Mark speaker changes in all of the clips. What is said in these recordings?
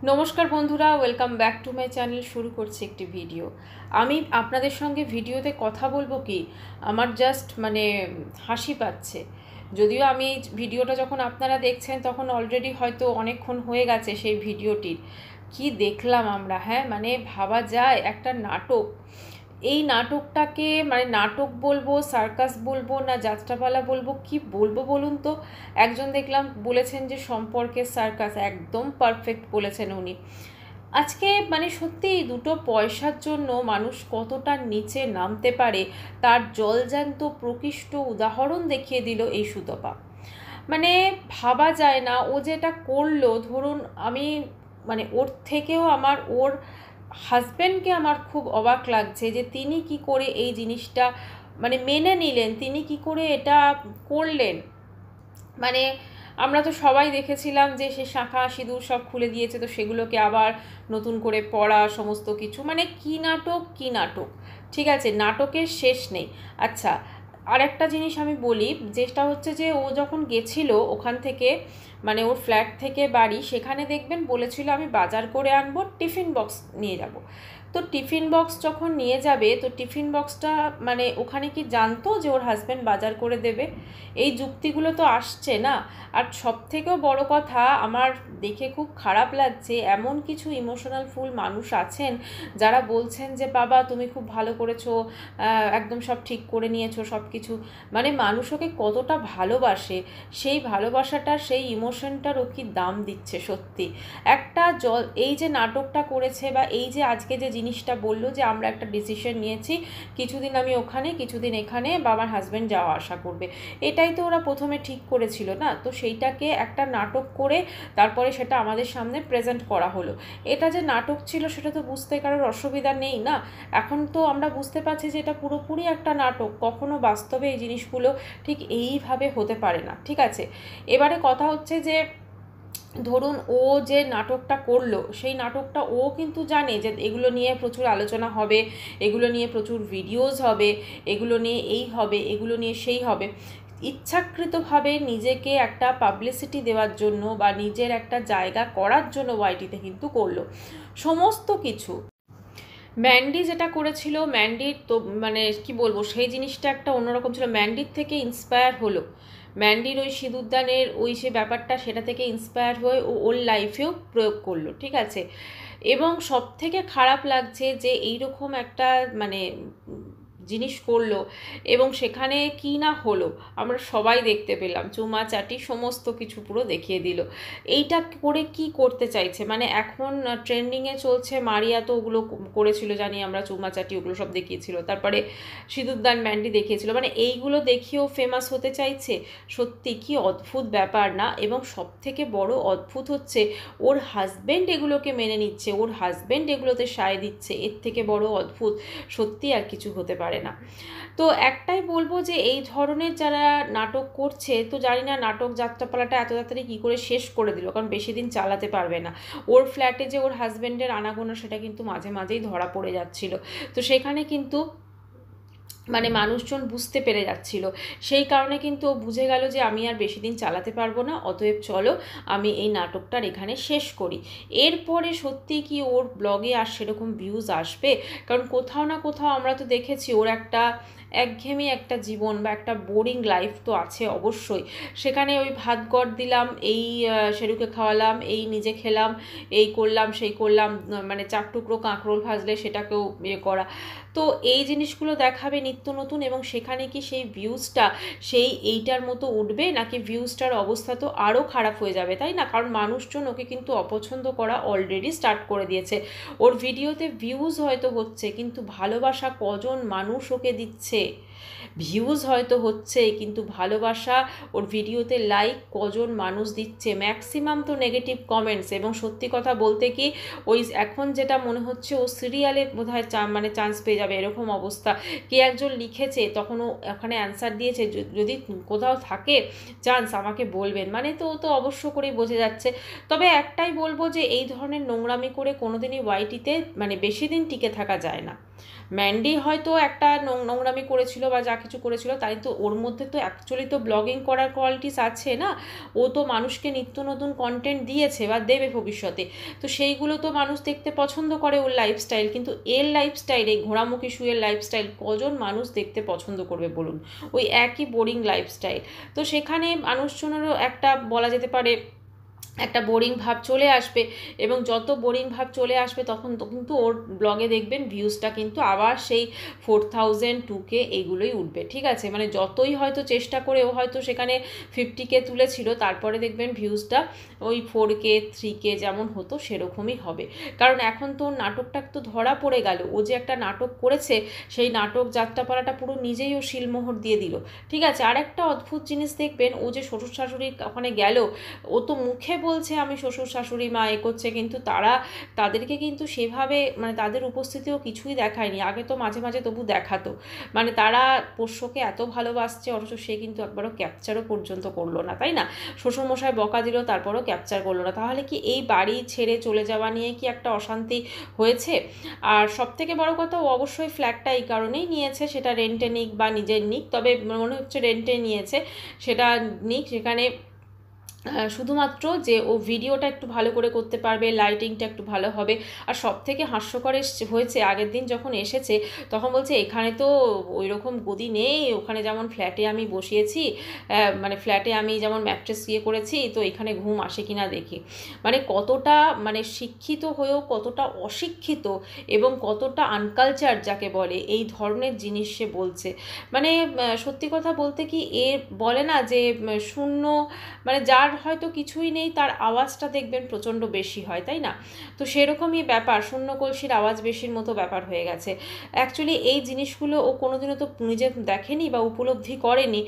Speaker 1: নমস্কার বন্ধুরা, welcome back to my channel. শুরু করছি একটি ভিডিও। আমি আপনাদের সঙ্গে ভিডিওতে কথা বলবো কি আমার জাস্ট হাসি পাচ্ছে। যদিও আমি ভিডিওটা যখন আপনারা দেখছেন তখন অলরেডি হয়তো অনেকক্ষণ হয়ে গেছে সেই ভিডিওটির। কি দেখলাম আমরা, হ্যাঁ, ভাবা যায় একটা নাটক। এই নাটকটাকে নাটক বলবো, সার্কাস বলবো না যাত্রাপালা বলবো, কি বলবো বলুন তো। একজন দেখলাম বলেছেন যে সম্পর্কের সার্কাস, একদম পারফেক্ট বলেছেন উনি। আজকে সত্যি দুটো পয়সার জন্য মানুষ কতটা নিচে নামতে পারে তার জলজ্যান্ত প্রকৃষ্ট উদাহরণ দেখিয়ে দিল এই সুতপা। ভাবা যায় না ও যেটা করলো। ধরুন আমি ওর থেকেও ওর হাজব্যান্ডকে আমার খুব অবাক লাগছে যে তিনি কি করে এই জিনিসটা মেনে নিলেন, তিনি কি করে এটা করলেন। মানে আমরা তো সবাই দেখেছিলাম যে সে শাঁখা সিঁদুর সব খুলে দিয়েছে, তো সেগুলোকে আবার নতুন করে পড়া সমস্ত কিছু, কি নাটক কি নাটক। ঠিক আছে, নাটকের শেষ নেই। আচ্ছা, আর একটা জিনিস আমি বলি, যেটা হচ্ছে যে ও যখন গেছিল ওখান থেকে ওর ফ্ল্যাট থেকে বাড়ি, সেখানে দেখবেন বলেছিল আমি বাজার করে আনবো, টিফিন বক্স নিয়ে যাব। তো টিফিন বক্স যখন নিয়ে যাবে, তো টিফিন বক্সটা ওখানে কি জানতো যে ওর হাজব্যান্ড বাজার করে দেবে? এই যুক্তিগুলো তো আসছে না। আর সব থেকেও বড় কথা, আমার দেখে খুব খারাপ লাগছে, এমন কিছু ইমোশনাল ফুল মানুষ আছেন যারা বলছেন যে বাবা তুমি খুব ভালো করেছো, একদম সব ঠিক করে নিয়েছো সব কিছু। মানুষ ওকে কতটা ভালোবাসে, সেই ভালোবাসাটার সেই ইমোশনটার ও কি দাম দিচ্ছে সত্যি। একটা এই যে নাটকটা করেছে, বা এই যে আজকে যে জিনিসটা বললো যে আমরা একটা ডিসিশন নিয়েছি, কিছুদিন আমি ওখানে কিছুদিন এখানে, বা আমার হাজব্যান্ড যাওয়া আসা করবে, এটাই তো ওরা প্রথমে ঠিক করেছিল না? তো সেইটাকে একটা নাটক করে তারপরে সেটা আমাদের সামনে প্রেজেন্ট করা হলো। এটা যে নাটক ছিল সেটা তো বুঝতে কারোর অসুবিধা নেই না। এখন তো আমরা বুঝতে পারছি যে এটা পুরোপুরি একটা নাটক, কখনো বাস্তবে এই জিনিসগুলো ঠিক এইভাবে হতে পারে না। ঠিক আছে, এবারে কথা হচ্ছে যে ধরুন ও যে নাটকটা করলো, সেই নাটকটা ও কিন্তু জানে যে এগুলো নিয়ে প্রচুর আলোচনা হবে, এগুলো নিয়ে প্রচুর ভিডিওস হবে, এগুলো নিয়ে এই হবে, এগুলো নিয়ে সেই হবে। ইচ্ছাকৃতভাবে নিজেকে একটা পাবলিসিটি দেওয়ার জন্য বা নিজের একটা জায়গা করার জন্য ওয়াইটিতে কিন্তু করলো সমস্ত কিছু। ম্যান্ডি যেটা করেছিল, ম্যান্ডির তো কি বলবো, সেই জিনিসটা একটা অন্যরকম ছিল। ম্যান্ডির থেকে ইন্সপায়ার হলো, ম্যান্ডির ওই সিঁদুরদানের ওই সে ব্যাপারটা, সেটা থেকে ইন্সপায়ার হয়ে ও ওর লাইফেও প্রয়োগ করলো। ঠিক আছে, এবং সব থেকে খারাপ লাগছে যে এইরকম একটা জিনিস করলো এবং সেখানে কি না হলো আমরা সবাই দেখতে পেলাম, চুমাচাটি সমস্ত কিছু পুরো দেখিয়ে দিল। এইটা করে কি করতে চাইছে? এখন ট্রেন্ডিংয়ে চলছে মারিয়া, তো ওগুলো করেছিল জানি আমরা, চুমাচাটি ওগুলো সব দেখিয়েছিল, তারপরে সিঁদুরদান ম্যান্ডি দেখিয়েছিল, এইগুলো দেখিয়েও ফেমাস হতে চাইছে। সত্যি কি অদ্ভুত ব্যাপার না? এবং সব থেকে বড় অদ্ভুত হচ্ছে ওর হাজব্যান্ড এগুলোকে মেনে নিচ্ছে, ওর হাজব্যান্ড এগুলোতে সায় দিচ্ছে। এর থেকে বড় অদ্ভুত সত্যি আর কিছু হতে পারে না। তো একটাই বলবো যে এই ধরনের যারা নাটক করছে, তো জানি না নাটক যাত্রাপালাটা এত তাড়াতাড়ি কী করে শেষ করে দিল, কারণ বেশি দিন চালাতে পারবে না। ওর ফ্ল্যাটে যে ওর হাজব্যান্ডের আনাগোনা সেটা কিন্তু মাঝে মাঝেই ধরা পড়ে যাচ্ছিল, তো সেখানে কিন্তু মানুষজন বুঝতে পেরে যাচ্ছিল। সেই কারণে কিন্তু ও বুঝে গেল যে আমি আর বেশি দিন চালাতে পারবো না, অতএব চলো আমি এই নাটকটার এখানে শেষ করি। এরপরে সত্যি কি ওর ব্লগে আর সেরকম ভিউজ আসবে? কারণ কোথাও না কোথাও আমরা তো দেখেছি ওর একটা একঘেয়েমি একটা জীবন বা একটা বোরিং লাইফ তো আছে অবশ্যই। সেখানে ওই ভাত গড় দিলাম, এই শেরুকে খাওয়ালাম, এই নিজে খেলাম, এই করলাম সেই করলাম, 4 টুকরো কাঁকরোল ভাজলে সেটাকেও ইয়ে করা। তো এই জিনিসগুলো দেখাবে নিত্য নতুন, এবং সেখানে কি সেই ভিউজটা সেই এইটার মতো উঠবে, নাকি ভিউজটার অবস্থা তো আরও খারাপ হয়ে যাবে, তাই না? কারণ মানুষজন ওকে কিন্তু অপছন্দ করা অলরেডি স্টার্ট করে দিয়েছে। ওর ভিডিওতে ভিউজ হয়তো হচ্ছে, কিন্তু ভালোবাসা কজন মানুষ ওকে দিচ্ছে? ভিউজ হয়তো হচ্ছে, কিন্তু ভালোবাসা ওর ভিডিওতে লাইক কজন মানুষ দিচ্ছে? ম্যাক্সিমাম তো নেগেটিভ কমেন্টস। এবং সত্যি কথা বলতে কি, ওই এখন যেটা মনে হচ্ছে ও সিরিয়ালে বোধহয় চান্স পেয়ে যাবে এরকম অবস্থা। কে একজন লিখেছে, তখন ও ওখানে অ্যান্সার দিয়েছে, যদি কোথাও থাকে চান্স আমাকে বলবেন। তো ও তো অবশ্য করেই বোঝা যাচ্ছে। তবে একটাই বলবো যে এই ধরনের নোংরামি করে কোনোদিনই ওয়াইটিতে বেশি দিন টিকে থাকা যায় না। ম্যান্ডি হয়তো একটা নোংরামি করেছিল বা যা কিছু করেছিল তাই তো ওর মধ্যে তো অ্যাকচুয়ালি তো ব্লগিং করার কোয়ালিটিস আছে না, ও তো মানুষকে নিত্য নতুন কন্টেন্ট দিয়েছে বা দেবে ভবিষ্যতে, তো সেইগুলো তো মানুষ দেখতে পছন্দ করে ওর লাইফস্টাইল। কিন্তু এর লাইফস্টাইল, এই ঘোড়ামুখী শুয়ের লাইফস্টাইল কজন মানুষ দেখতে পছন্দ করবে বলুন? ওই একই বোরিং লাইফস্টাইল। তো সেখানে মানুষজনেরও একটা বলা যেতে পারে একটা বোরিং ভাব চলে আসবে, এবং যত বোরিং ভাব চলে আসবে তখন তো কিন্তু ওর ব্লগে দেখবেন ভিউজটা কিন্তু আবার সেই 4000 2K এইগুলোই উঠবে, ঠিক আছে? মানে যতই হয়তো চেষ্টা করে ও হয়তো সেখানে 50K তুলেছিল, তারপরে দেখবেন ভিউজটা ওই 4K 3K যেমন হতো সেরকমই হবে। কারণ এখন তো নাটকটা তো ধরা পড়ে গেল, ও যে একটা নাটক করেছে সেই নাটক যাত্রাপালাটা পুরো নিজেই ও শিলমোহর দিয়ে দিল, ঠিক আছে? আর একটা অদ্ভুত জিনিস দেখবেন, ও যে শ্বশুর শাশুড়ির ওখানে গেল, ও তো মুখে বলছে আমি শ্বশুর শাশুড়ি মা এ করছে, কিন্তু তাদেরকে কিন্তু সেভাবে মানে তাদের উপস্থিতিও কিছুই দেখায়নি। আগে তো মাঝে মাঝে তবু দেখাতো, মানে তারা পোষ্যকে এত ভালোবাসছে, অথচ সে কিন্তু একবারও ক্যাপচারও পর্যন্ত করলো না, তাই না? শ্বশুরমশাই বকা দিল, তারপরও ক্যাপচার করলো না। তাহলে কি এই বাড়ি ছেড়ে চলে যাওয়া নিয়ে কি একটা অশান্তি হয়েছে? আর সব থেকে বড় কথা, ও অবশ্যই ফ্ল্যাটটা এই কারণেই নিয়েছে, সেটা রেন্টে নিক বা নিজের নিক, তবে মনে হচ্ছে রেন্টে নিয়েছে, সেটা নিক, সেখানে শুধুমাত্র যে ও ভিডিওটা একটু ভালো করে করতে পারবে, লাইটিংটা একটু ভালো হবে। আর সব থেকে হাস্যকর হয়েছে, আগের দিন যখন এসেছে তখন বলছে এখানে তো ওই রকম গদি নেই, ওখানে যেমন ফ্ল্যাটে আমি বসিয়েছি, মানে ফ্ল্যাটে আমি যেমন ম্যাট্রেস করেছি, তো এখানে ঘুম আসে কিনা দেখি। মানে কতটা মানে শিক্ষিত হয়েও কতটা অশিক্ষিত এবং কতটা আনকালচার যাকে বলে এই ধরনের জিনিস সে বলছে। মানে সত্যি কথা বলতে কি, বলে না যে শূন্য, মানে যার হয়তো কিছুই নেই তার আওয়াজটা দেখবেন প্রচণ্ড বেশি হয়, তাই না? তো সেরকমই ব্যাপার, শূন্য কলসির আওয়াজ বেশির মতো ব্যাপার হয়ে গেছে। অ্যাকচুয়ালি এই জিনিসগুলো ও কোনোদিনও তো নিজে দেখেনি বা উপলব্ধি করেনি,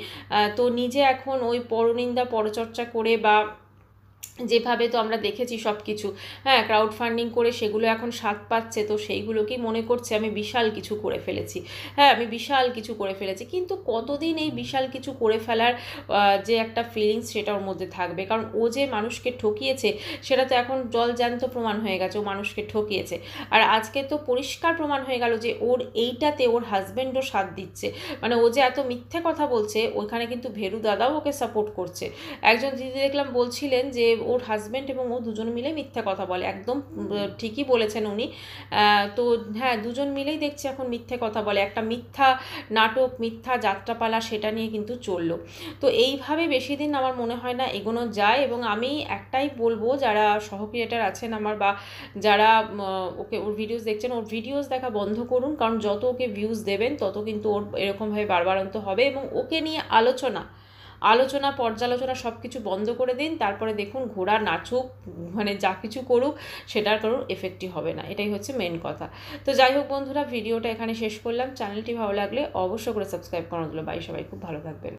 Speaker 1: তো নিজে এখন ওই পরনিন্দা পরচর্চা করে বা যেভাবে তো আমরা দেখেছি সব কিছু, হ্যাঁ, ক্রাউড ফান্ডিং করে সেগুলো এখন স্বাদ পাচ্ছে, তো সেইগুলোকেই মনে করছে আমি বিশাল কিছু করে ফেলেছি, হ্যাঁ আমি বিশাল কিছু করে ফেলেছি। কিন্তু কতদিন এই বিশাল কিছু করে ফেলার যে একটা ফিলিংস সেটা ওর মধ্যে থাকবে? কারণ ও যে মানুষকে ঠকিয়েছে সেটা তো এখন জলজ্যান্ত প্রমাণ হয়ে গেছে, ও মানুষকে ঠকিয়েছে। আর আজকে তো পরিষ্কার প্রমাণ হয়ে গেল যে ওর এইটাতে ওর হাজব্যান্ডও সাথ দিচ্ছে। মানে ও যে এত মিথ্যে কথা বলছে, ওইখানে কিন্তু ভেরু দাদাও ওকে সাপোর্ট করছে। একজন দিদি দেখলাম বলছিলেন যে ওর হাজব্যান্ড এবং ও দুজন মিলে মিথ্যা কথা বলে, একদম ঠিকই বলেছেন উনি। তো হ্যাঁ, দুজন মিলেই দেখছি এখন মিথ্যে কথা বলে, একটা মিথ্যা নাটক, মিথ্যা যাত্রাপালা সেটা নিয়ে কিন্তু চললো। তো এইভাবে বেশি দিন আমার মনে হয় না এগোনো যায়, এবং আমি একটাই বলবো যারা সহ ক্রিয়েটার আছেন আমার বা যারা ওর ভিডিওস দেখছেন, ওর ভিডিওস দেখা বন্ধ করুন। কারণ যত ওকে ভিউজ দেবেন তত কিন্তু ওর এরকমভাবে বারবারন্ত হবে, এবং ওকে নিয়ে আলোচনা পর্যালোচনা সব কিছু বন্ধ করে দিন। তারপরে দেখুন ঘোড়া নাচুক, মানে যা কিছু করুক সেটার কারোর এফেক্টই হবে না, এটাই হচ্ছে মেন কথা। তো যাই হোক বন্ধুরা, ভিডিওটা এখানে শেষ করলাম। চ্যানেলটি ভালো লাগলে অবশ্যই করে সাবস্ক্রাইব করে দিল। বাই, সবাই খুব ভালো থাকবেন।